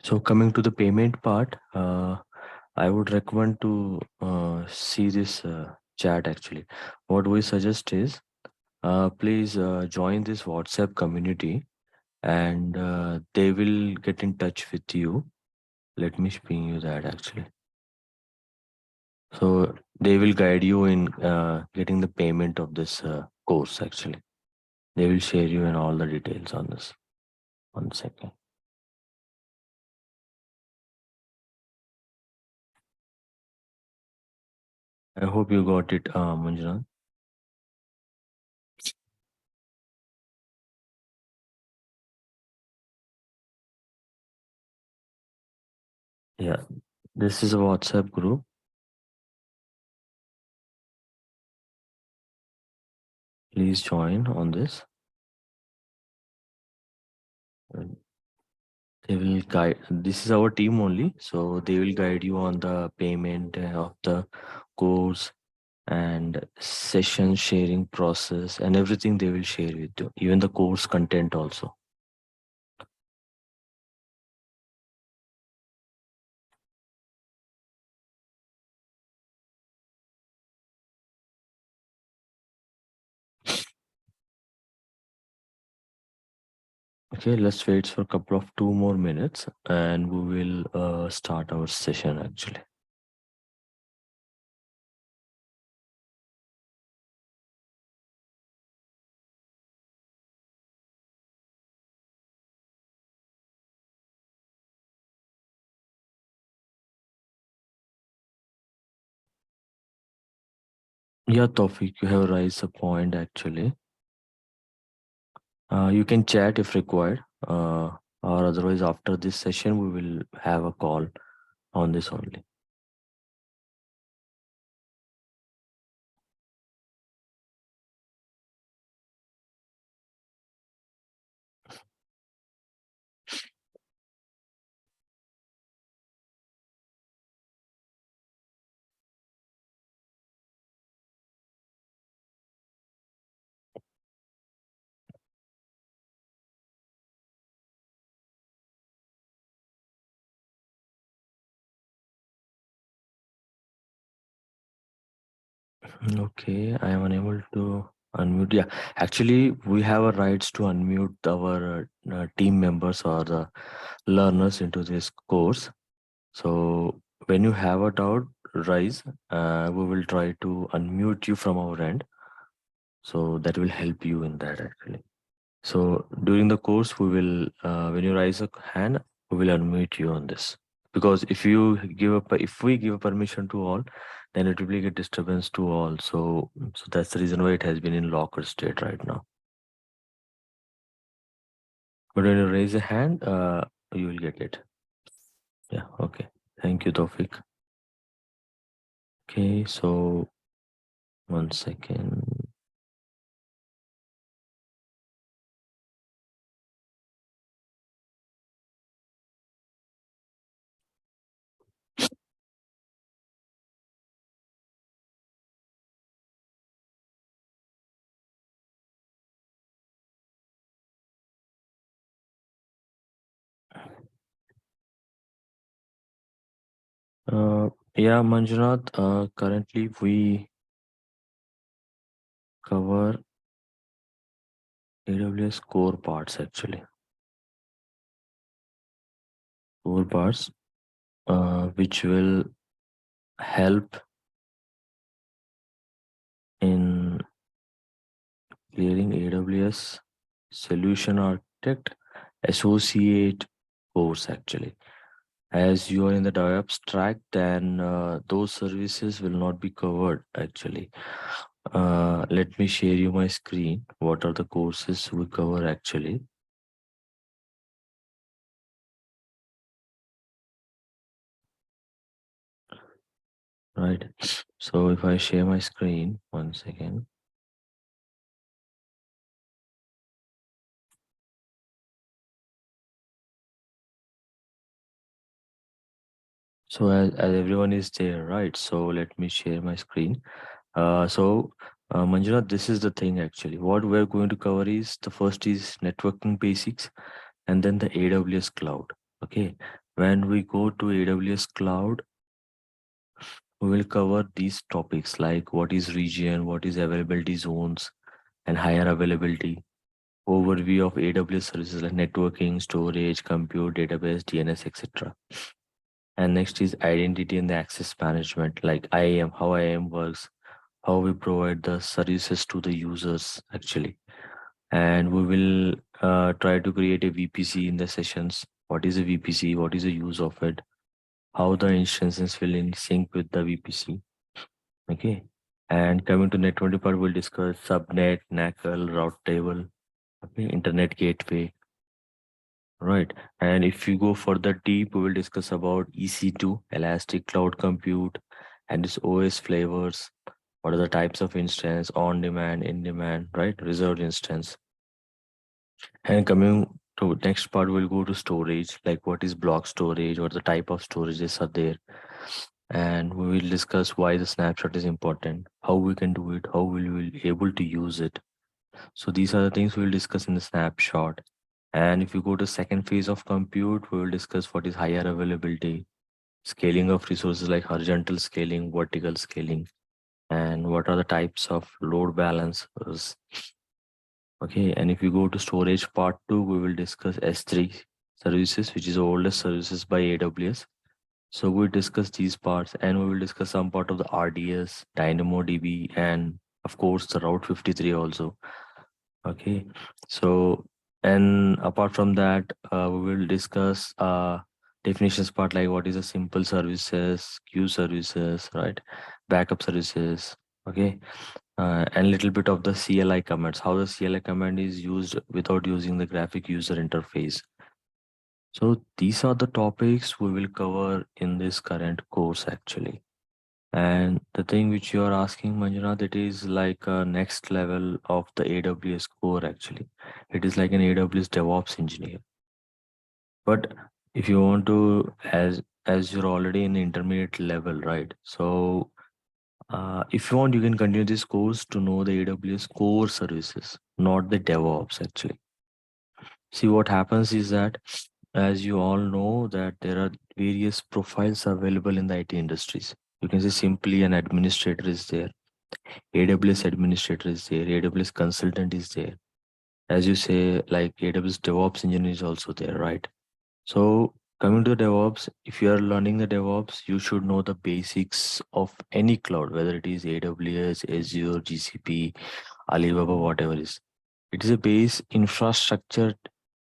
So coming to the payment part, I would recommend to see this chat actually. What we suggest is please join this WhatsApp community and they will get in touch with you. Let me ping you that actually. So they will guide you in getting the payment of this course actually. They will share you in all the details on this. 1 second. I hope you got it, Manjunath. Yeah, this is a WhatsApp group. Please join on this. They will guide. This is our team only, so they will guide you on the payment of the course and session sharing process and everything they will share with you, even the course content also. Okay, let's wait for a couple of 2 more minutes and we will start our session actually. Yeah, Tawfiq, you have raised a point actually. You can chat if required, or otherwise after this session we will have a call on this only. Okay, I am unable to unmute. Yeah, actually, we have a rights to unmute our team members or the learners into this course. So when you have a doubt, rise. We will try to unmute you from our end. So that will help you in that actually. So during the course, we will when you raise a hand, we will unmute you on this. Because if we give a permission to all, then it will be a disturbance to all. So that's the reason why it has been in locker state right now. But when you raise a hand, you will get it. Yeah. Okay. Thank you, Tofik. Okay. So 1 second. Yeah, Manjunath. Currently we cover AWS core parts actually. Core parts, which will help in clearing AWS solution architect associate course actually. As you are in the DevOps track, then those services will not be covered actually. Let me share you my screen. What are the courses we cover actually? Right. So if I share my screen, 1 second. So as everyone is there, right? So let me share my screen. Manjunath, this is the thing actually. What we're going to cover is the first is networking basics and then the AWS cloud. Okay. When we go to AWS Cloud, we will cover these topics like what is region, what is availability zones, and higher availability, overview of AWS services like networking, storage, compute, database, DNS, etc. And next is identity and the access management, like IAM, how IAM works, how we provide the services to the users actually. And we will try to create a VPC in the sessions. What is a VPC? What is the use of it? How the instances will in sync with the VPC. Okay. And coming to networking part, we'll discuss subnet, NACL, route table, okay, internet gateway, right? And if you go further deep, we will discuss about EC2, Elastic Cloud Compute, and its OS flavors. What are the types of instance, on demand, in demand, right? Reserved instance. And coming to next part, we'll go to storage, like what is block storage, what the type of storages are there. And we will discuss why the snapshot is important, how we can do it, how we will be able to use it. So these are the things we will discuss in the snapshot. And if you go to second phase of compute, we will discuss what is higher availability, scaling of resources like horizontal scaling, vertical scaling, and what are the types of load balancers. Okay, and if you go to storage part 2, we will discuss S3 services, which is the oldest services by AWS. So we'll discuss these parts and we will discuss some part of the RDS, DynamoDB, and of course the Route 53 also. Okay, so and apart from that, we will discuss definitions part like what is a simple services, queue services, right? Backup services. Okay, and little bit of the CLI commands, how the CLI command is used without using the graphic user interface. So these are the topics we will cover in this current course actually. And the thing which you are asking, Manjuna, that is like a next level of the AWS core actually. It is like an AWS DevOps engineer. But if you want to, as you're already in the intermediate level, right? So if you want, you can continue this course to know the AWS core services, not the DevOps actually. See, what happens is that, as you all know, that there are various profiles available in the IT industries. You can say simply an administrator is there, AWS administrator is there, AWS consultant is there. As you say, like AWS DevOps engineer is also there, right? So coming to DevOps, if you are learning the DevOps, you should know the basics of any cloud, whether it is AWS, Azure, GCP, Alibaba, whatever it is. It is a base infrastructure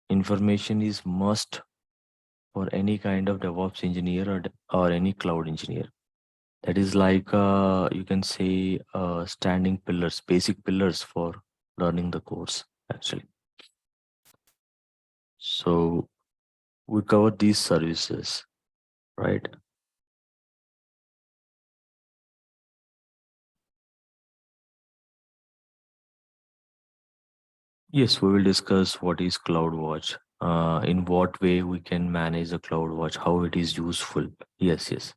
information is must for any kind of DevOps engineer or any cloud engineer. That is like you can say standing pillars, basic pillars for learning the course actually. So we cover these services, right? Yes, we will discuss what is CloudWatch, in what way we can manage the CloudWatch, how it is useful. Yes, yes,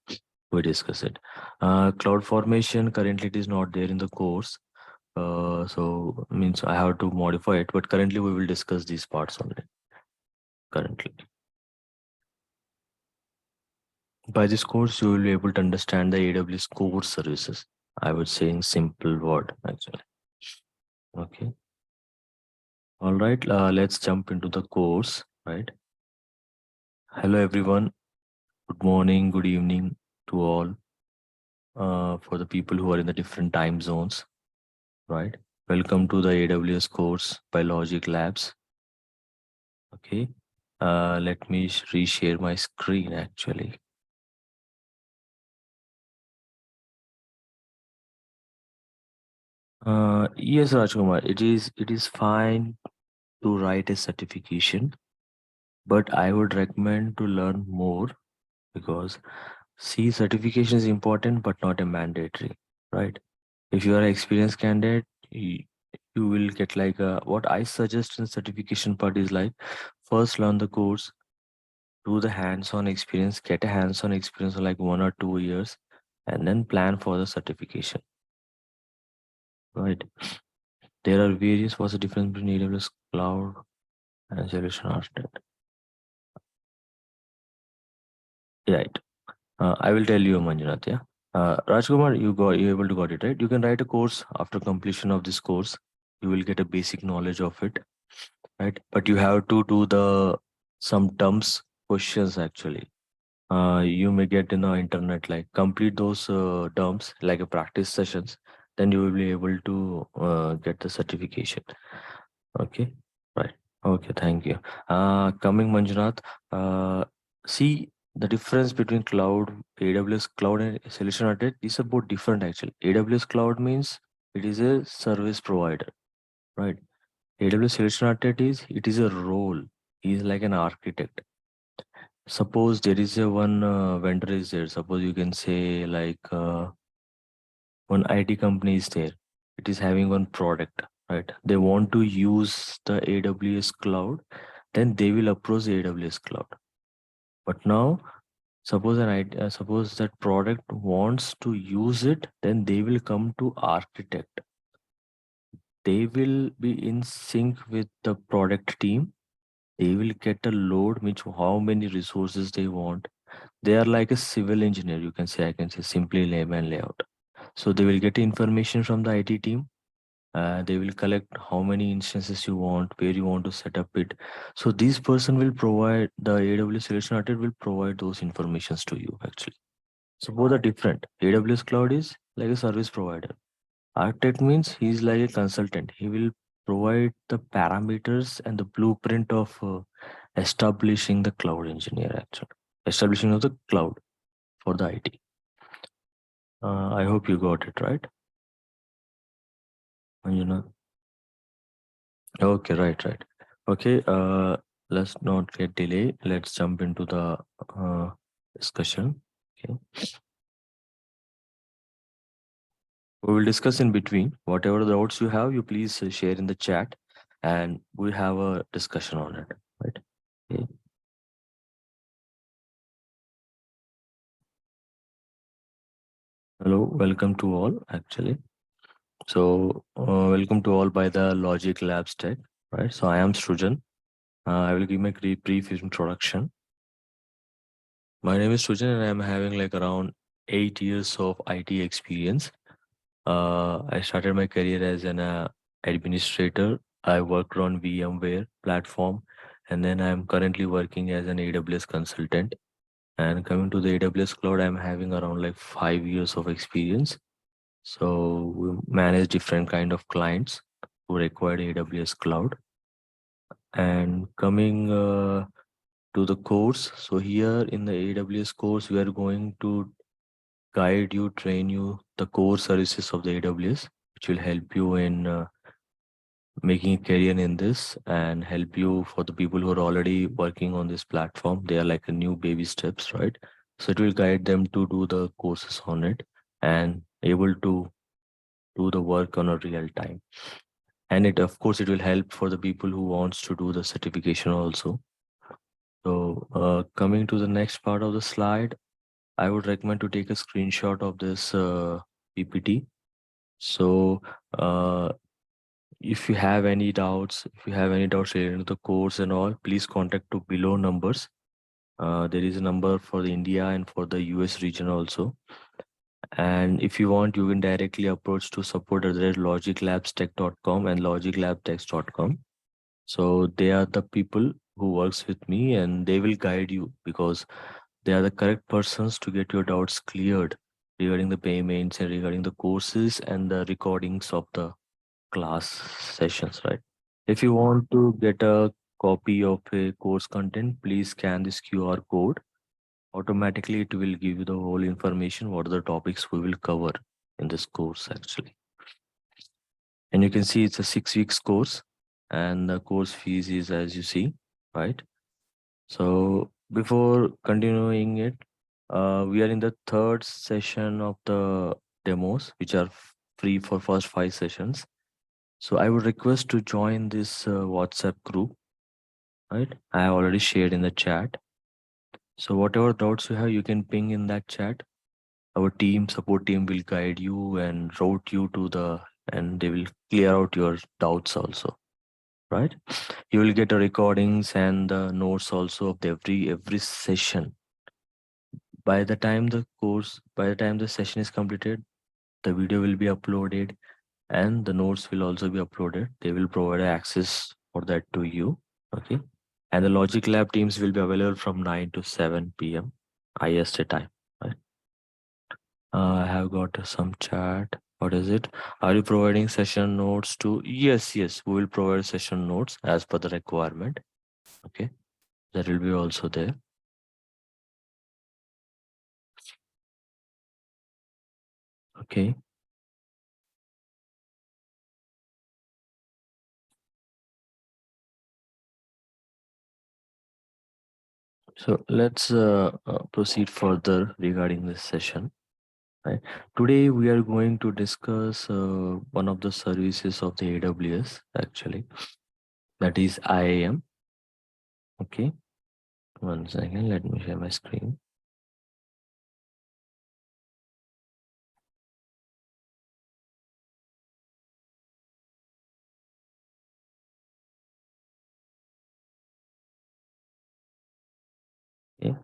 we discuss it. Cloud formation currently it is not there in the course, so means I have to modify it. But currently we will discuss these parts only. Currently, by this course you will be able to understand the AWS core services. I would say in simple word actually. Okay. All right. Let's jump into the course. Right. Hello everyone. Good morning, good evening to all, for the people who are in the different time zones, right? Welcome to the AWS course by Logic Labs. Okay, let me reshare my screen actually. Yes, Rajkumar, it is fine to write a certification, but I would recommend to learn more because see, certification is important but not a mandatory, right? If you are an experienced candidate, you will get like what I suggest in certification part is like first learn the course, do the hands-on experience, get a hands-on experience of like 1 or 2 years, and then plan for the certification. Right. There are various what's the difference between AWS cloud and solution architect. Right. I will tell you, Manjunath. Yeah. Rajkumar, you able to got it right. You can write a course after completion of this course. You will get a basic knowledge of it, right? But you have to do the some terms questions actually. You may get in the internet like complete those terms like a practice sessions. Then you will be able to get the certification. Okay. Right. Okay. Thank you. Coming Manjunath. See the difference between cloud, AWS cloud and solution architect is about different actually. AWS cloud means it is a service provider, right? AWS solution architect is it is a role. He is like an architect. Suppose there is a one vendor is there. Suppose you can say like one IT company is there. It is having one product, right? They want to use the AWS cloud, then they will approach the AWS cloud. But now, suppose that product wants to use it, then they will come to architect. They will be in sync with the product team. They will get a load, which how many resources they want. They are like a civil engineer, you can say, I can say simply layman layout. So they will get information from the IT team. They will collect how many instances you want, where you want to set up it. So this person will provide the AWS solution architect will provide those informations to you actually. So both are different. AWS cloud is like a service provider. Architect means he's like a consultant. He will provide the parameters and the blueprint of establishing the cloud engineer actually. Establishing of the cloud for the IT. I hope you got it right. Anjana. Okay, right. Okay, let's not get delay. Let's jump into the discussion. Okay. We will discuss in between. Whatever the doubts you have, you please share in the chat and we have a discussion on it. Right. Okay. Hello, welcome to all actually. So welcome to all by the Logic Labs Tech. Right. So I am Srujan. I will give my brief introduction. My name is Srujan and I'm having like around 8 years of IT experience. I started my career as an administrator. I worked on VMware platform, and then I'm currently working as an AWS consultant. And coming to the AWS cloud, I'm having around like 5 years of experience. So we manage different kind of clients who require AWS cloud. And coming to the course, so here in the AWS course, we are going to guide you, train you the core services of the AWS, which will help you in making a career in this and help you for the people who are already working on this platform. They are like a new baby steps, right? So it will guide them to do the courses on it and able to do the work on a real time. And it, of course, it will help for the people who wants to do the certification also. So coming to the next part of the slide, I would recommend to take a screenshot of this PPT. So if you have any doubts, related to the course and all, please contact to below numbers. There is a number for the India and for the US region also. And if you want, you can directly approach to support at logiclabstech.com and logiclabtech.com. So they are the people who works with me and they will guide you because they are the correct persons to get your doubts cleared regarding the payments and regarding the courses and the recordings of the class sessions, right? If you want to get a copy of a course content, please scan this QR code. Automatically, it will give you the whole information, what are the topics we will cover in this course actually. And you can see it's a 6 weeks course and the course fees is as you see, right? So before continuing it, we are in the third session of the demos, which are free for first 5 sessions. So I would request to join this WhatsApp group, right? I have already shared in the chat. So whatever doubts you have, you can ping in that chat. Our support team will guide you and route you to and they will clear out your doubts also, right? You will get the recordings and the notes also of every session. By the time the session is completed, the video will be uploaded and the notes will also be uploaded. They will provide access for that to you. Okay. And the Logic Lab teams will be available from 9 to 7 p.m. IST time. Right? I have got some chat. What is it? Are you providing session notes to? Yes, yes. We will provide session notes as per the requirement. Okay. That will be also there. Okay. So let's proceed further regarding this session. Right. Today we are going to discuss one of the services of the AWS actually, that is IAM. Okay. One second. Let me share my screen. Okay.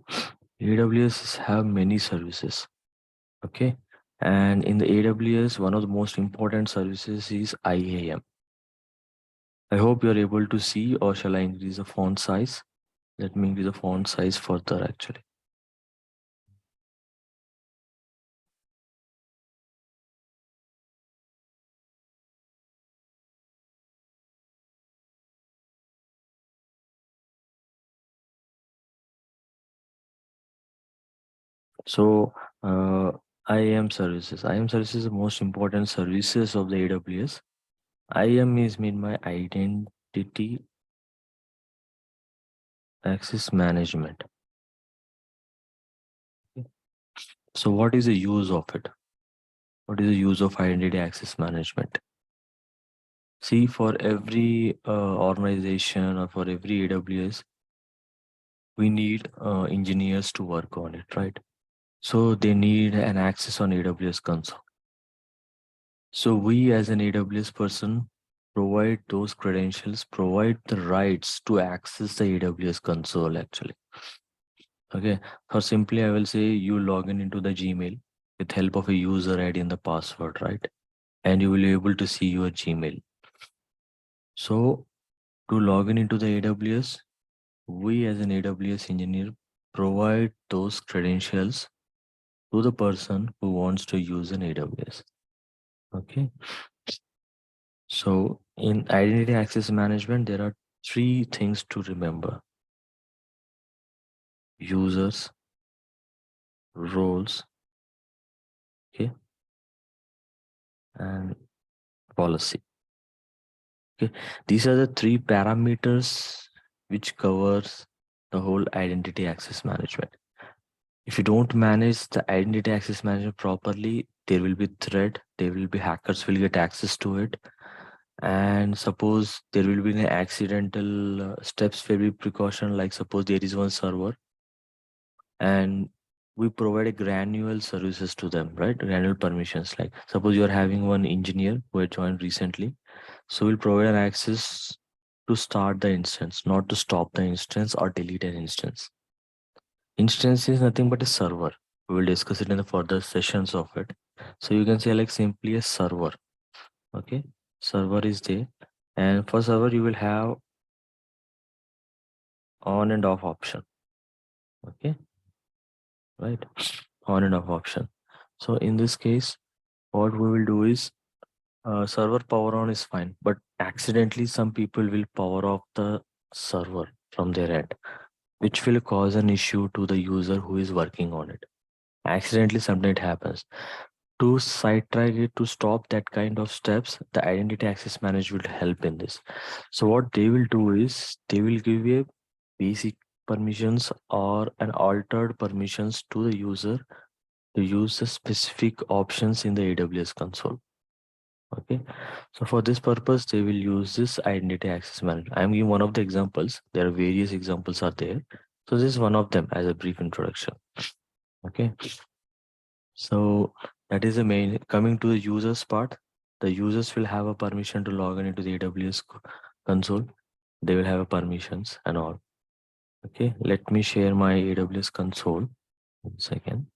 AWS have many services. Okay. And in the AWS, one of the most important services is IAM. I hope you're able to see, or shall I increase the font size? Let me increase the font size further actually. So IAM services. IAM services is the most important services of the AWS. IAM is mean by identity access management. So what is the use of it? What is the use of identity access management? See, for every organization or for every AWS, we need engineers to work on it, right? So they need an access on AWS console. So we as an AWS person provide those credentials, provide the rights to access the AWS console actually. Okay, for simply I will say you log in into the Gmail with help of a user ID and the password, right? And you will be able to see your Gmail. So to log in into the AWS, we as an AWS engineer provide those credentials to the person who wants to use an AWS. Okay. So in identity access management, there are three things to remember: users, roles, okay, and policy. Okay, these are the three parameters which covers the whole identity access management. If you don't manage the identity access management properly, there will be threat, there will be hackers will get access to it. And suppose there will be an accidental steps will be precaution, like suppose there is one server and we provide a granular services to them, right? Granular permissions. Like suppose you're having one engineer who had joined recently. So we'll provide an access to start the instance, not to stop the instance or delete an instance. Instance is nothing but a server. We will discuss it in the further sessions of it. So you can say like simply a server. Okay. Server is there. And for server, you will have on and off option. Okay. Right. On and off option. So in this case, what we will do is server power on is fine, but accidentally some people will power off the server from their end, which will cause an issue to the user who is working on it. Accidentally, sometimes it happens. To sidetrack it, to stop that kind of steps, the identity access manager will help in this. So what they will do is they will give you basic permissions or an altered permissions to the user to use the specific options in the AWS console. Okay, so for this purpose, they will use this identity access manager. I'm giving one of the examples. There are various examples are there. So this is one of them as a brief introduction. Okay, so that is the main. Coming to the users part, the users will have a permission to log in into the AWS console. They will have a permissions and all. Okay, let me share my AWS console. 1 second.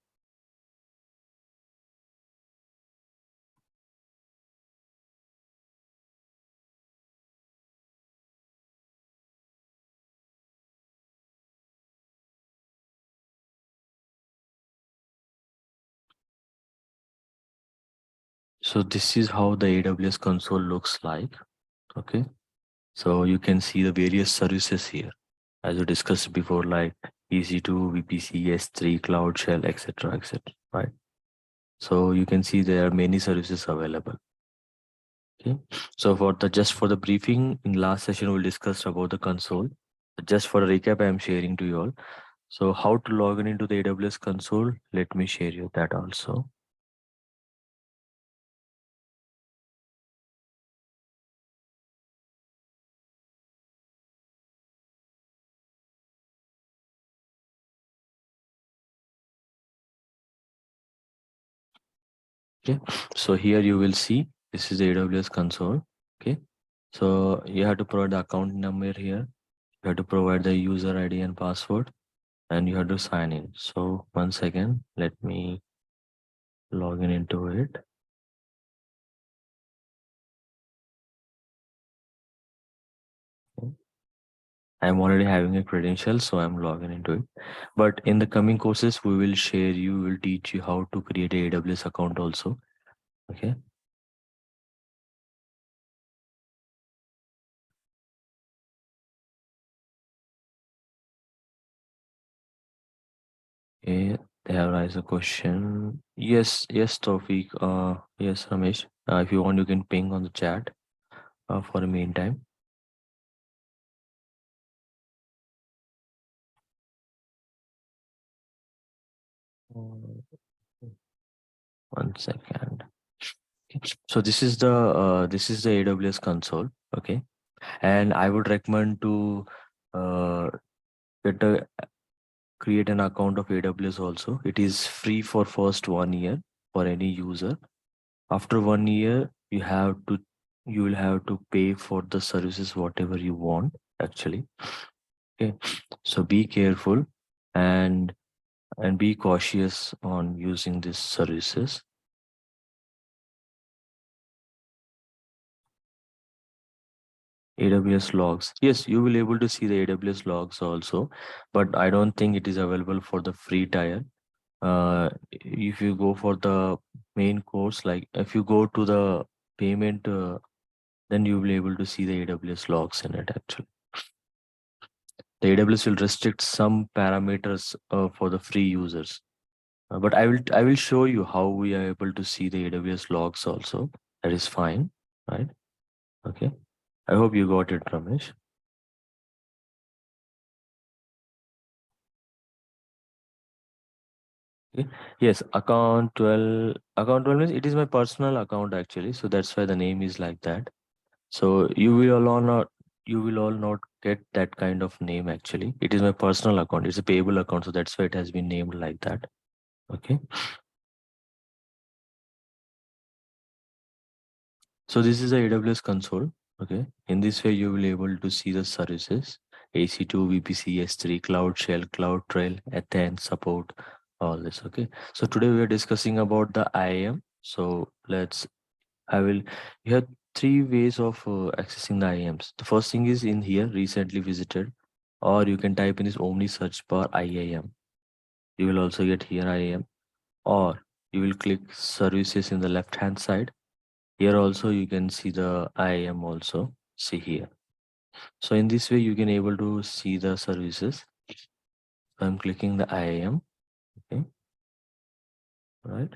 So this is how the AWS console looks like. Okay. So you can see the various services here, as we discussed before, like EC2, VPC, S3, Cloud Shell, etc., etc. Right. So you can see there are many services available. Okay. So for the briefing in last session, we discussed about the console. Just for a recap, I am sharing to you all. So how to log in into the AWS console? Let me share you that also. Okay. So here you will see this is the AWS console. Okay. So you have to provide the account number here. You have to provide the user ID and password, and you have to sign in. So once again, let me log in into it. Okay. I'm already having a credential, so I'm logging into it. But in the coming courses, we will share you, will teach you how to create a AWS account also. Okay. 'They have raised a question. Yes, yes, Tawfiq. Yes, Ramesh. If you want, you can ping on the chat for the meantime. Uh, 1 second. Okay. So this is the AWS console. Okay, and I would recommend to uh, get a create an account of AWS also. It is free for first 1 year for any user. After 1 year, you will have to pay for the services whatever you want actually. Okay, so be careful and be cautious on using these services. AWS logs. Yes, you will able to see the AWS logs also, but I don't think it is available for the free tier. If you go for the main course, like if you go to the payment, then you will be able to see the AWS logs in it actually. The AWS will restrict some parameters for the free users. But I will show you how we are able to see the AWS logs also. That is fine, right? Okay. I hope you got it, Ramesh. Okay. Yes, account 12 means it is my personal account actually. So that's why the name is like that. So you will all not get that kind of name actually. It is my personal account. It's a payable account, so that's why it has been named like that. Okay. So this is the AWS console. Okay. In this way, you will able to see the services: AC2, VPC, S3, Cloud Shell, Cloud Trail, Athens support, all this. Okay. So today we are discussing about the IAM. So I will. You have three ways of accessing the IAMs. The first thing is in here, recently visited, or you can type in this Omni search bar IAM. You will also get here IAM, or you will click services in the left hand side. Here also you can see the IAM also. See here. So in this way you can able to see the services. So I'm clicking the IAM. Okay, right.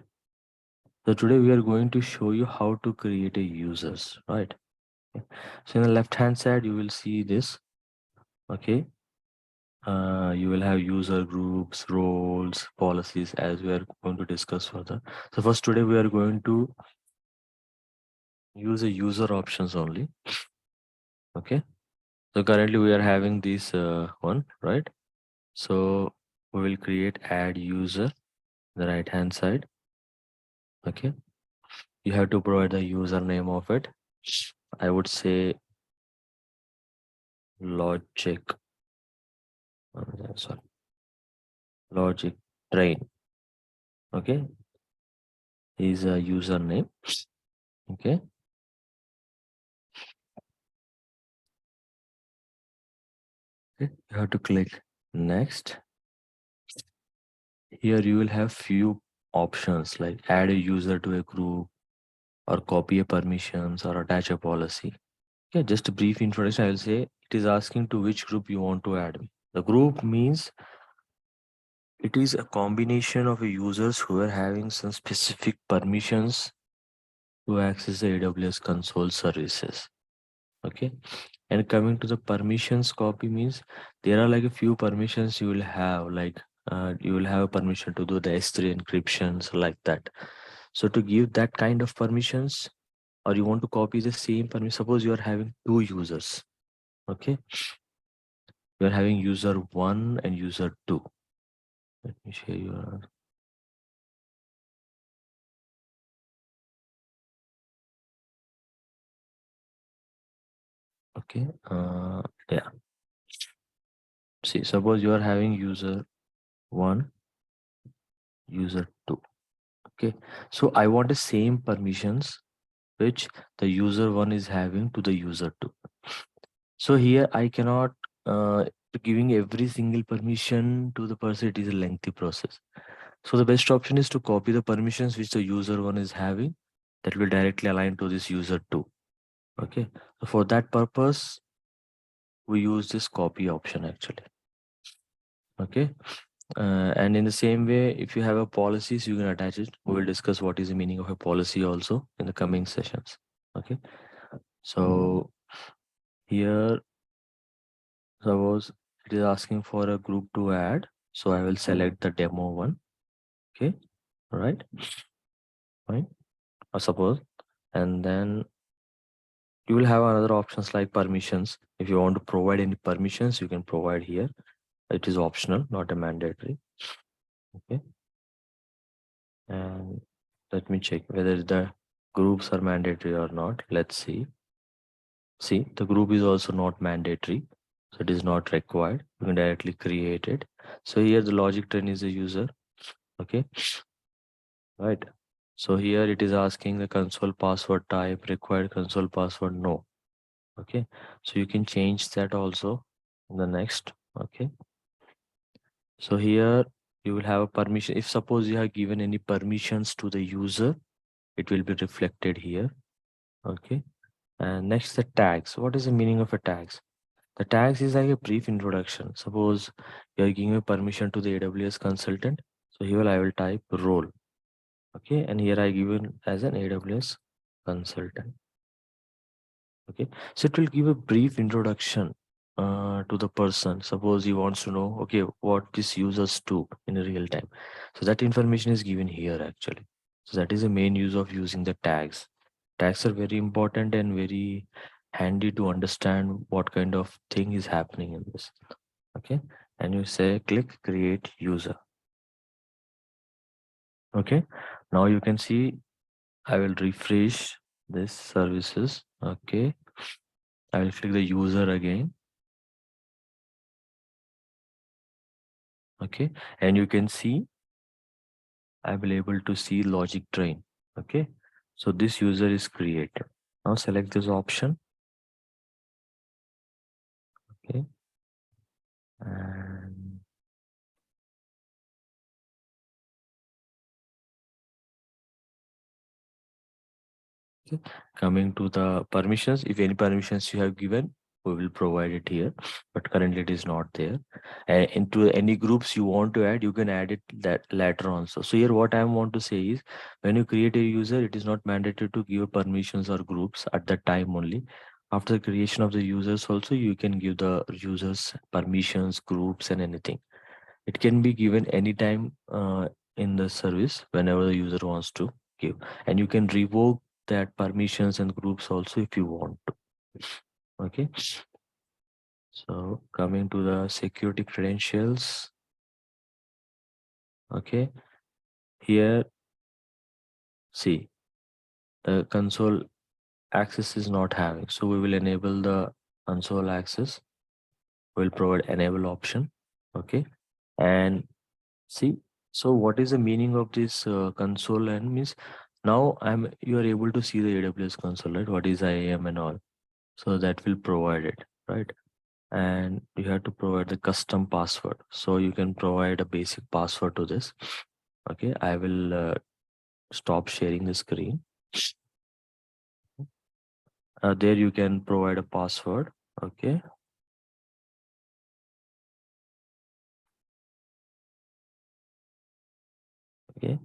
So today we are going to show you how to create a users, right? Okay. So in the left hand side you will see this. Okay, you will have user groups, roles, policies, as we are going to discuss further. So first today we are going to use a user options only. Okay. So currently we are having this one, right? So we will create add user, the right hand side. Okay. You have to provide the username of it. I would say logic. Sorry, logic train. Okay, is a username. Okay, you have to click next. Here you will have few options like add a user to a group or copy a permissions or attach a policy. Yeah, just a brief introduction. I will say it is asking to which group you want to add me. The group means it is a combination of users who are having some specific permissions to access the AWS console services. Okay. And coming to the permissions copy means there are like a few permissions you will have, like you will have a permission to do the S3 encryptions like that. So to give that kind of permissions, or you want to copy the same permission, suppose you are having two users. Okay. You are having user one and user two. Let me share your. Okay. Yeah. See, suppose you are having user one, user two. Okay. So I want the same permissions which the user one is having to the user two. So here I cannot giving every single permission to the person. It is a lengthy process. So the best option is to copy the permissions which the user one is having that will directly align to this user two. Okay. So for that purpose, we use this copy option actually. Okay. And in the same way, if you have a policies, you can attach it. We will discuss what is the meaning of a policy also in the coming sessions. Okay. So here, suppose it is asking for a group to add. So I will select the demo one. Okay. All right. Fine. Or suppose, and then you will have another options like permissions. If you want to provide any permissions, you can provide here. It is optional, not a mandatory. Okay. And let me check whether the groups are mandatory or not. Let's see. See, the group is also not mandatory. So it is not required. You can directly create it. So here the logic train is a user. Okay. Right. So here it is asking the console password type, required console password, no. Okay. So you can change that also in the next. Okay. So here you will have a permission. If suppose you have given any permissions to the user, it will be reflected here. Okay. And next, the tags. What is the meaning of a tags? The tags is like a brief introduction. Suppose you are giving a permission to the AWS consultant. So here I will type role. Okay. And here I given as an AWS consultant. Okay. So it will give a brief introduction to the person. Suppose he wants to know, okay, what these users do in a real time. So that information is given here actually. So that is the main use of using the tags. Tags are very important and very handy to understand what kind of thing is happening in this. Okay. And you say click create user. Okay. Now you can see I will refresh this services. Okay. I will click the user again. Okay. And you can see I will able to see logic train. Okay. So this user is created. Now select this option. Okay. And okay. Coming to the permissions, if any permissions you have given, we will provide it here, but currently it is not there. And into any groups you want to add, you can add it that later on. So here what I want to say is when you create a user, it is not mandatory to give permissions or groups at that time only. After the creation of the users also, you can give the users permissions, groups and anything. It can be given anytime in the service whenever the user wants to give. And you can revoke that permissions and groups also if you want to. Okay. So coming to the security credentials. Okay. Here, see, the console access is not having. So we will enable the console access. We'll provide enable option. Okay. And see, So what is the meaning of this console? And means now you are able to see the AWS console, right? What is IAM and all. So that will provide it, right? And you have to provide the custom password. So you can provide a basic password to this. Okay, I will stop sharing the screen. There you can provide a password. Okay. Okay.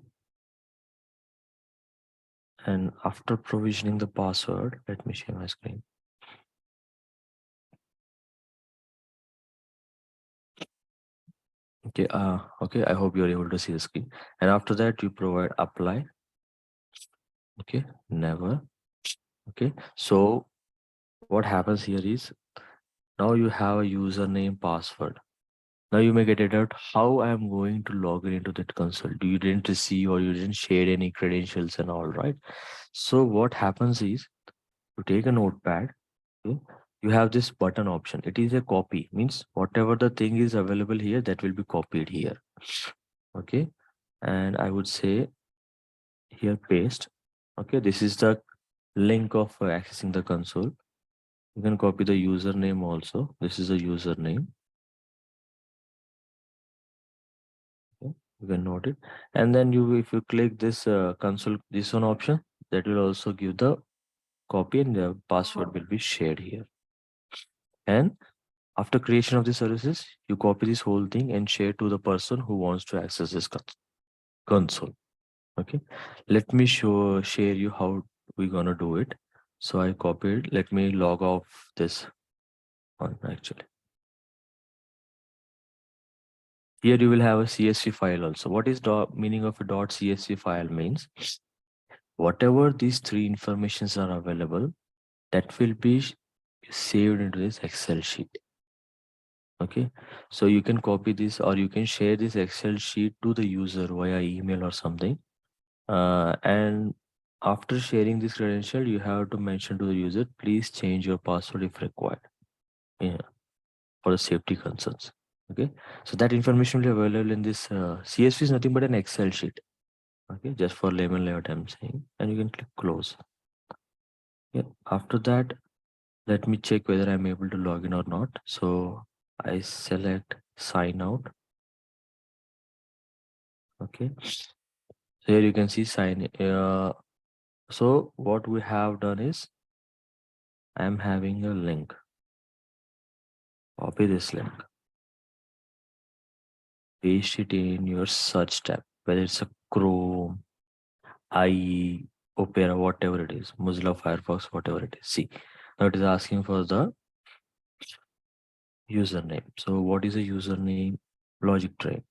And after provisioning the password, let me share my screen. Okay. Okay. I hope you're able to see the screen. And after that, you provide apply. Okay. Never. Okay. So what happens here is now you have a username password. Now you may get it out how I'm going to log in into that console. Do you didn't receive or you didn't share any credentials and all, right? So what happens is you take a notepad. Okay, you have this button option. It is a copy, means whatever the thing is available here, that will be copied here. Okay. And I would say here paste. Okay, this is the link of accessing the console. You can copy the username also. This is a username. Okay, you can note it. And then if you click this console, this one option, that will also give the copy and the password will be shared here. And after creation of the services, you copy this whole thing and share to the person who wants to access this console. Okay, let me share you how we're gonna do it. So I copied. Let me log off this one actually. Here you will have a CSV file also. What is the meaning of a .csv file means? Whatever these three informations are available, that will be saved into this Excel sheet. Okay, so you can copy this or you can share this Excel sheet to the user via email or something. And after sharing this credential, you have to mention to the user, please change your password if required. Yeah, for the safety concerns. Okay, so that information will be available in this CSV is nothing but an Excel sheet. Okay, just for layman layout I'm saying, and you can click close. Yeah, after that, let me check whether I'm able to log in or not. So I select sign out. Okay, so here you can see sign. So what we have done is I'm having a link. Copy this link, paste it in your search tab, whether it's a Chrome, IE, Opera, whatever it is, Mozilla Firefox, whatever it is. See, now it is asking for the username. So what is a username? Logic Train.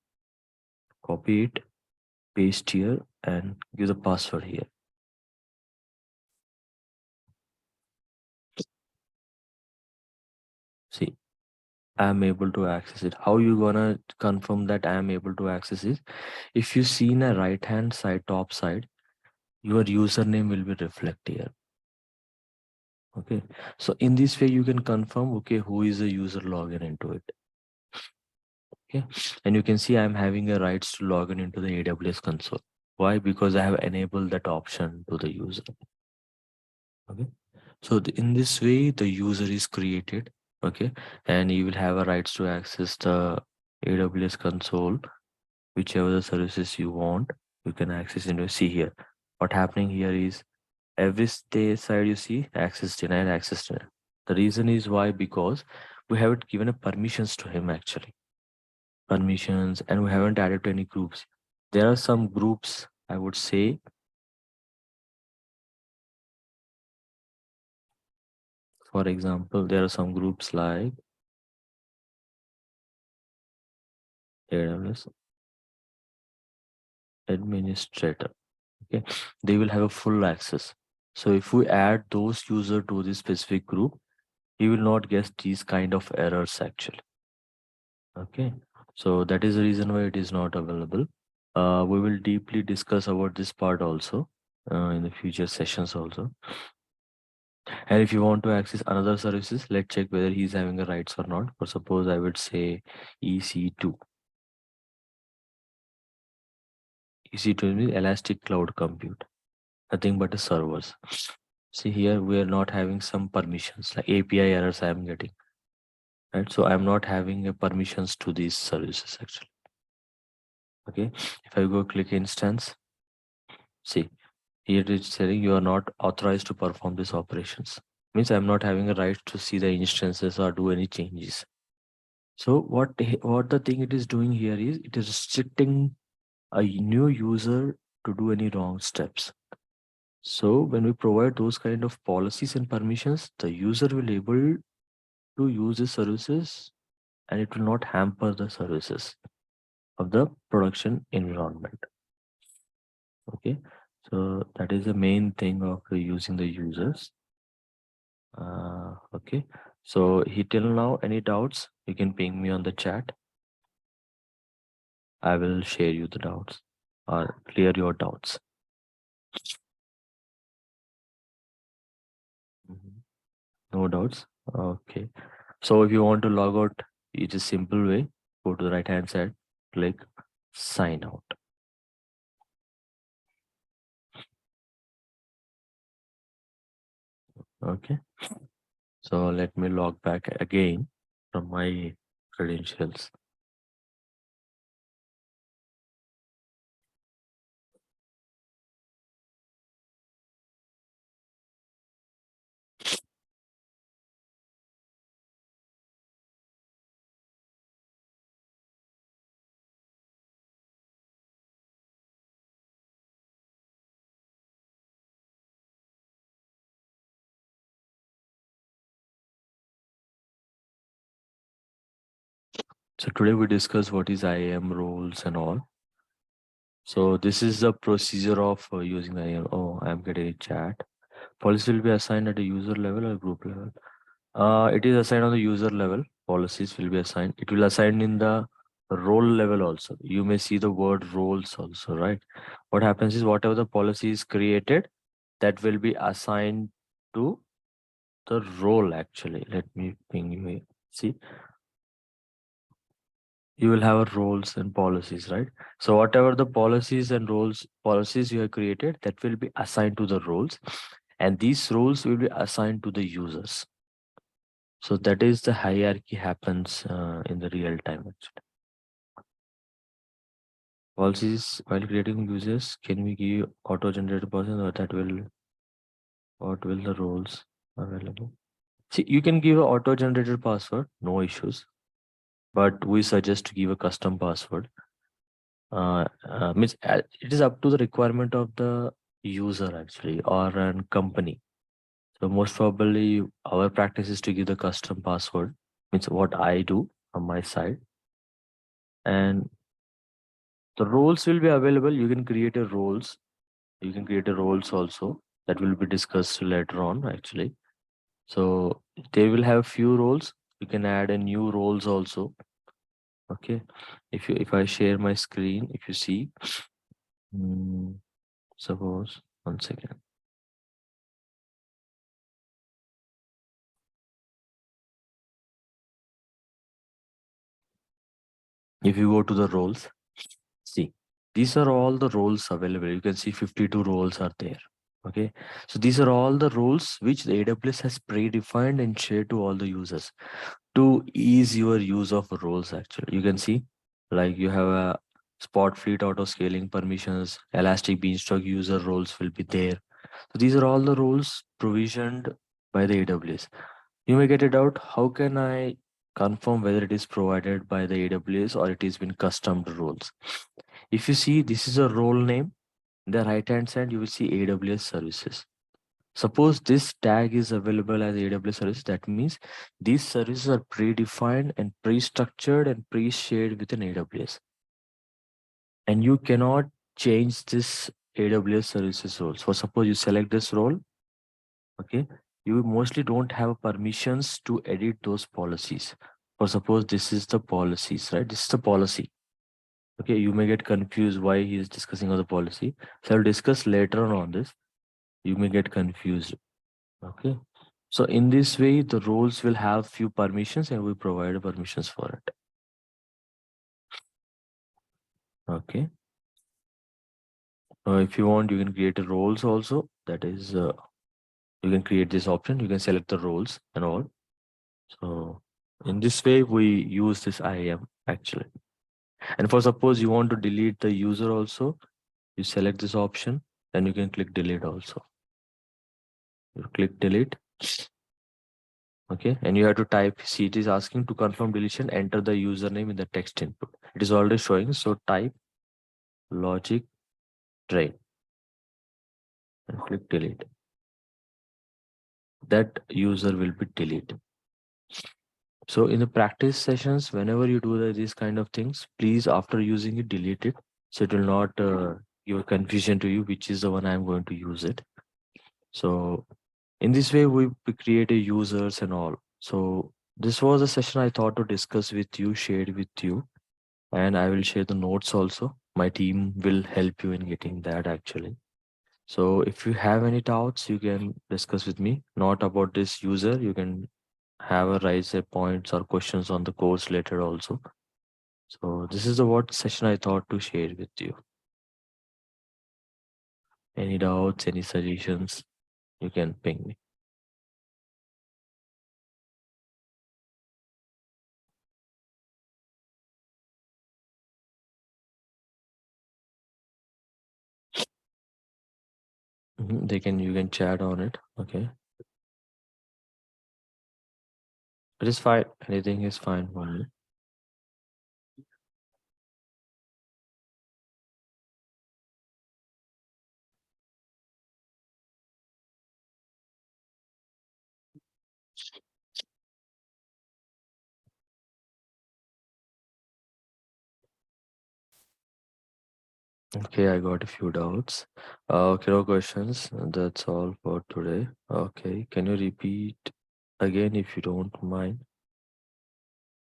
Copy it, paste here, and give the password here. See, I am able to access it. How you gonna confirm that I am able to access it? If you see in a right hand side, top side, your username will be reflect here. Okay, so in this way you can confirm, okay, who is the user login into it. Okay, and you can see I'm having a rights to log in into the AWS console. Why? Because I have enabled that option to the user. Okay, so in this way the user is created. Okay, and you will have a rights to access the AWS console, whichever the services you want. You can access into. See here, what happening here is every side you see access denied, access denied. The reason is why? Because we haven't given a permissions to him actually. Permissions, and we haven't added to any groups. There are some groups, I would say. For example, there are some groups like AWS administrator. Okay, they will have a full access. So if we add those user to this specific group, he will not get these kind of errors actually. Okay, so that is the reason why it is not available. We will deeply discuss about this part also in the future sessions also. And if you want to access another services, let's check whether he's having a rights or not. For suppose I would say EC2. EC2 Elastic Cloud Compute, nothing but a servers. See here, we are not having some permissions like API errors I am getting, right? So I'm not having a permissions to these services actually. Okay, if I go click instance, see here it is saying you are not authorized to perform these operations. Means I'm not having a right to see the instances or do any changes. So what the thing it is doing here is it is restricting a new user to do any wrong steps. So when we provide those kind of policies and permissions, the user will able to use the services and it will not hamper the services of the production environment. Okay, so that is the main thing of using the users. Okay, so he till now any doubts you can ping me on the chat. I will share you the doubts or clear your doubts. Mhm. No doubts. Okay, so if you want to log out, it is simple way. Go to the right hand side, click sign out. Okay, so let me log back again from my credentials. So today we discuss what is IAM roles and all. So this is the procedure of using IAM. Oh, I'm getting a chat. Policy will be assigned at a user level or group level. It is assigned on the user level. Policies will be assigned. It will assign in the role level also. You may see the word roles also, right? What happens is whatever the policy is created, that will be assigned to the role actually. Let me ping you here. See, you will have a roles and policies, right? So whatever the policies you have created, that will be assigned to the roles, and these roles will be assigned to the users. So that is the hierarchy happens in the real time actually. Policies while creating users, can we give auto-generated person or that will what will the roles available? See, you can give a auto-generated password, no issues, but we suggest to give a custom password. Means it is up to the requirement of the user actually or an company. So most probably our practice is to give the custom password, means what I do on my side. And the roles will be available. You can create a roles. You can create a roles also that will be discussed later on actually. So they will have few roles. You can add a new roles also. Okay. If I share my screen, if you see, mm, suppose 1 second. If you go to the roles, see, these are all the roles available. You can see 52 roles are there. Okay. So these are all the roles which the AWS has predefined and shared to all the users to ease your use of roles actually. You can see like you have a spot fleet auto scaling permissions, elastic beanstalk user roles will be there. So these are all the roles provisioned by the AWS. You may get it out. How can I confirm whether it is provided by the AWS or it is been custom roles? If you see this is a role name, in the right hand side you will see AWS services. Suppose this tag is available as AWS service, that means these services are predefined and pre-structured and pre-shared within AWS. And you cannot change this AWS services role. So suppose you select this role, okay, you mostly don't have permissions to edit those policies. For suppose this is the policies, right? This is the policy. Okay, you may get confused why he is discussing on the policy. So I'll discuss later on this. You may get confused. Okay. So in this way, the roles will have few permissions and we provide permissions for it. Okay. If you want, you can create a roles also. That is, you can create this option. You can select the roles and all. So in this way, we use this IAM actually. And for suppose you want to delete the user also, you select this option, then you can click delete also. You click delete. Okay, and you have to type, see it is asking to confirm deletion, enter the username in the text input. It is already showing, so type logic train and click delete. That user will be deleted. So in the practice sessions, whenever you do these kind of things, please after using it, delete it. So it will not give confusion to you, which is the one I'm going to use it. So in this way, we create a users and all. So this was a session I thought to discuss with you, shared with you, and I will share the notes also. My team will help you in getting that actually. So if you have any doubts, you can discuss with me, not about this user. You can have a raise a points or questions on the course later also. So this is the what session I thought to share with you. Any doubts, any suggestions, you can ping me. They can you can chat on it. Okay. It is fine. Anything is fine for me. Okay, I got a few doubts. Okay, no questions. That's all for today. Okay, can you repeat again if you don't mind?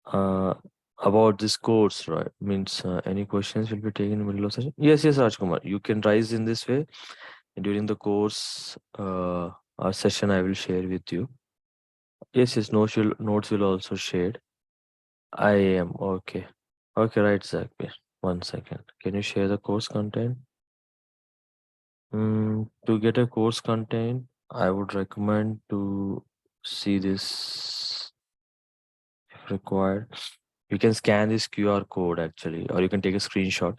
Uh, about this course, right? Means any questions will be taken in the middle of session. Yes, yes, Rajkumar. You can rise in this way during the course. Our session I will share with you. Yes, yes. Notes will also shared. I am okay. Okay, right, Zakir. 1 second. Can you share the course content? To get a course content, I would recommend to see this if required. You can scan this QR code actually, or you can take a screenshot.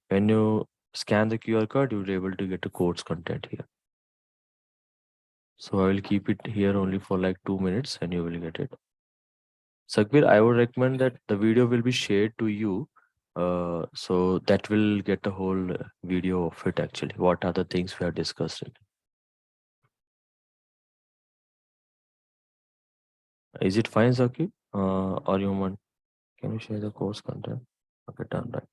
When you scan the QR code, you'll be able to get the course content here. So I will keep it here only for like 2 minutes and you will get it. Sakbir, I would recommend that the video will be shared to you. So that will get the whole video of it actually. What are the things we are discussing? Is it fine, Zakir? Or you want, can you share the course content? Okay, done, right.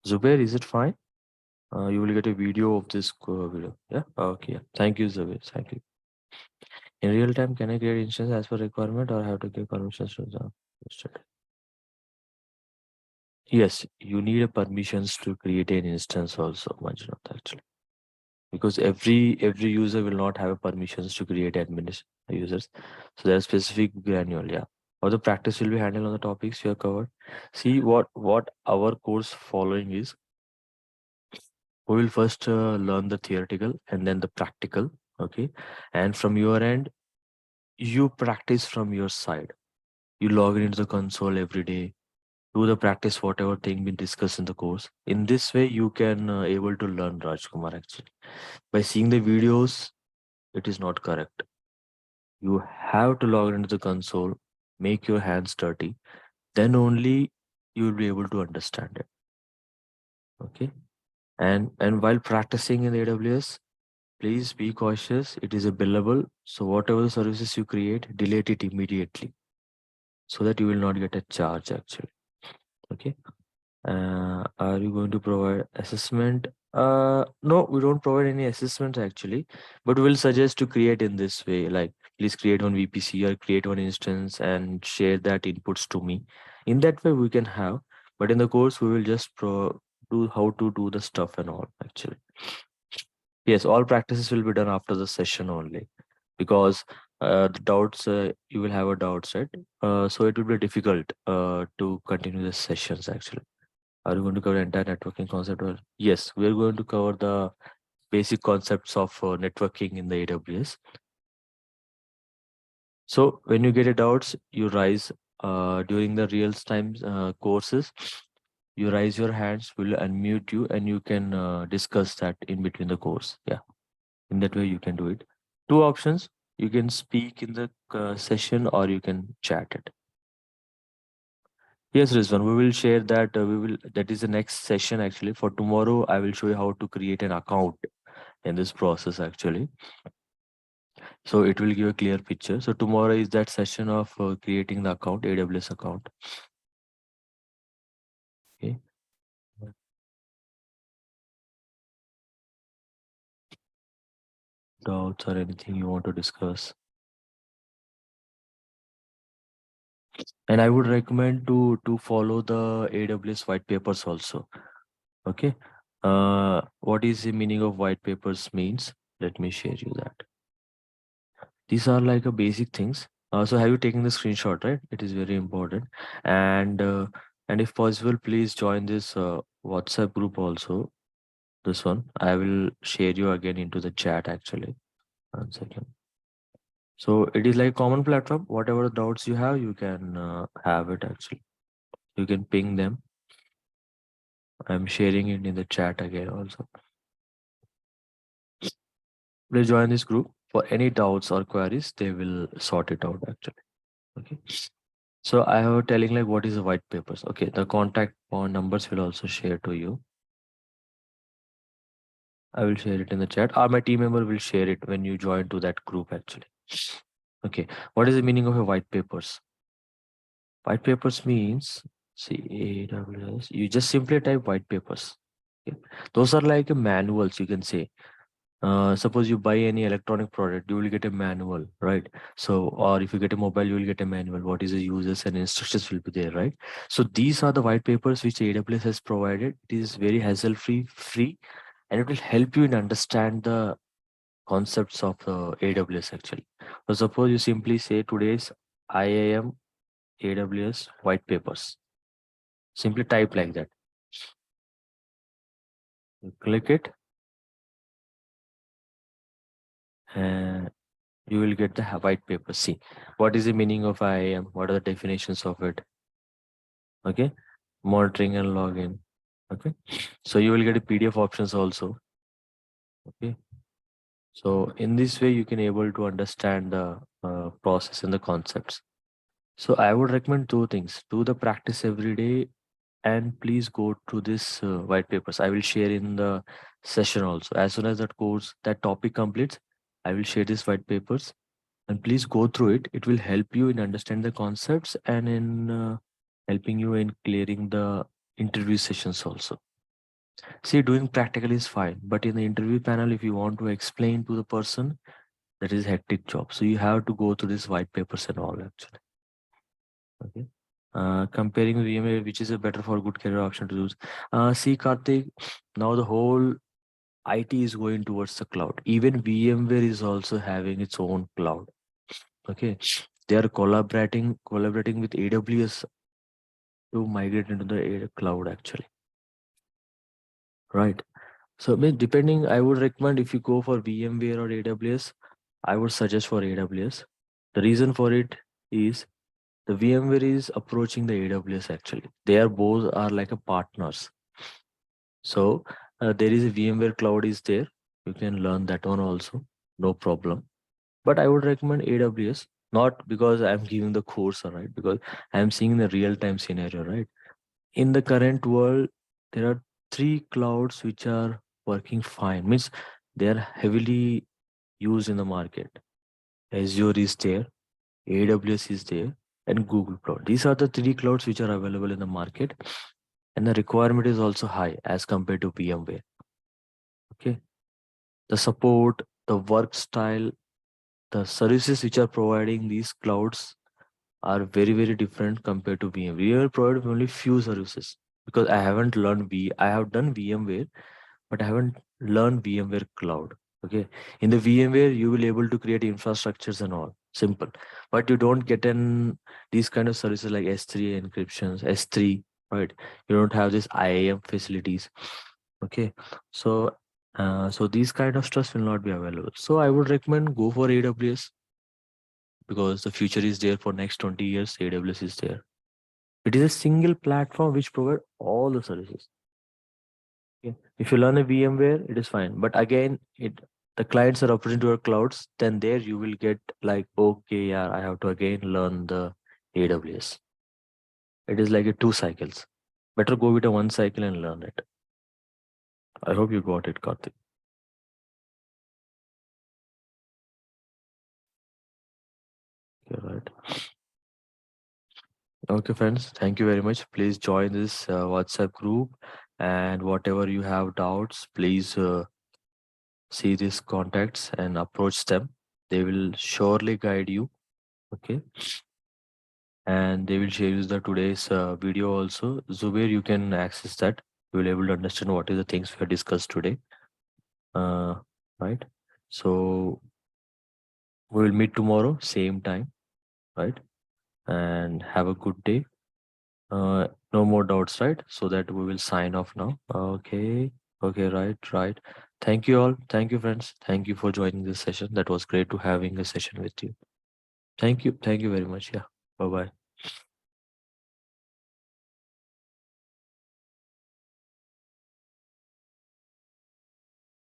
Zubair, is it fine? You will get a video of this video. Yeah. Okay. Yeah. Thank you, Zubair. Thank you. In real time, can I create instance as per requirement or have to give permissions to the student? Yes, you need a permissions to create an instance also, Manjunath, actually. Because every user will not have a permissions to create admin users. So there are specific granule, yeah. Or the practice will be handled on the topics you have covered. See what our course following is. We will first learn the theoretical and then the practical. Okay. And from your end, you practice from your side. You log into the console every day, do the practice whatever thing been discussed in the course. In this way, you can able to learn, Rajkumar, actually. By seeing the videos, it is not correct. You have to log into the console, make your hands dirty, then only you will be able to understand it. Okay. And while practicing in the AWS, please be cautious. It is a billable. So whatever the services you create, delete it immediately so that you will not get a charge actually. Okay. Are you going to provide assessment? No, we don't provide any assessment actually, but we'll suggest to create in this way. Like, please create one VPC or create one instance and share that inputs to me. In that way, we can have. But in the course, we will just do how to do the stuff and all actually. Yes, all practices will be done after the session only because the doubts you will have a doubt set. So it will be difficult to continue the sessions actually. Are you going to cover entire networking concept? Or yes, we are going to cover the basic concepts of networking in the AWS. So when you get a doubts, you raise during the real time courses. You raise your hands, we'll unmute you, and you can discuss that in between the course. Yeah, in that way you can do it. Two options: you can speak in the session, or you can chat it. Yes, Rizwan, we will share that. That is the next session actually. For tomorrow, I will show you how to create an account in this process actually. So it will give a clear picture. So tomorrow is that session of creating the account, AWS account. Okay. Doubts or anything you want to discuss? And I would recommend to follow the AWS white papers also. Okay. What is the meaning of white papers means? Let me share you that. These are like a basic things. So have you taken the screenshot, right? It is very important. And if possible, please join this WhatsApp group also. This one I will share you again into the chat actually. One second. So it is like common platform. Whatever doubts you have, you can have it actually. You can ping them. I'm sharing it in the chat again also. Please join this group. For any doubts or queries, they will sort it out actually. Okay. So I have telling like what is the white papers. Okay, the contact phone numbers will also share to you. I will share it in the chat, or my team member will share it when you join to that group actually. Okay, what is the meaning of a white papers? White papers means, see, AWS, you just simply type white papers. Okay. Those are like manuals, you can say. Suppose you buy any electronic product, you will get a manual, right? So, or if you get a mobile, you will get a manual. What is the uses and instructions will be there, right? So these are the white papers which AWS has provided. It is very free, and it will help you in understand the concepts of the AWS actually. So suppose you simply say today's IAM AWS white papers. Simply type like that. You click it, and you will get the white paper. See, what is the meaning of IAM? What are the definitions of it? Okay, monitoring and login. Okay, so you will get a PDF options also. Okay, so in this way you can able to understand the process and the concepts. So I would recommend two things: do the practice every day, and please go to this white papers. I will share in the session also. As soon as that course, that topic completes, I will share this white papers, and please go through it. It will help you in understand the concepts and in helping you in clearing the interview sessions also. See, doing practical is fine, but in the interview panel, if you want to explain to the person, that is hectic job. So you have to go through this white papers and all actually. Okay. Comparing VMware, which is a better for good career option to use. See, Karthik, now the whole IT is going towards the cloud. Even VMware is also having its own cloud. Okay, they are collaborating with AWS to migrate into the cloud actually, right? So depending, I would recommend if you go for VMware or AWS, I would suggest for AWS. The reason for it is the VMware is approaching the AWS actually. They are both are like a partners. So there is a VMware cloud is there. You can learn that one also, no problem. But I would recommend AWS, not because I'm giving the course, all right, because I'm seeing the real time scenario, right? In the current world, there are three clouds which are working fine, means they are heavily used in the market. Azure is there, AWS is there, and Google Cloud. These are the three clouds which are available in the market, and the requirement is also high as compared to VMware. Okay, the support, the work style, the services which are providing these clouds are very different compared to VMware. VMware provide only few services because I haven't learned I have done VMware, but I haven't learned VMware cloud. Okay, in the VMware you will able to create infrastructures and all simple, but you don't get in these kind of services like S3 encryptions, S3. right? You don't have this IAM facilities. Okay, so so these kind of stuff will not be available. So I would recommend go for AWS because the future is there for next 20 years. AWS is there. It is a single platform which provide all the services. Okay. If you learn a VMware, it is fine. But again, it the clients are operating to your clouds, then there you will get like, okay, yeah, I have to again learn the AWS. It is like a two cycles. Better go with a one cycle and learn it. I hope you got it, Karthik. Okay, right. Okay, friends. Thank you very much. Please join this WhatsApp group, and whatever you have doubts, please see these contacts and approach them. They will surely guide you. Okay, and they will share you the today's video also. Zubair, you can access that. You will able to understand what is the things we have discussed today. Uh, right. So we will meet tomorrow, same time. Right, and have a good day. No more doubts, right? So that we will sign off now. Okay. Okay, right. Thank you all. Thank you, friends. Thank you for joining this session. That was great to having a session with you. Thank you. Thank you very much. Yeah. Bye bye.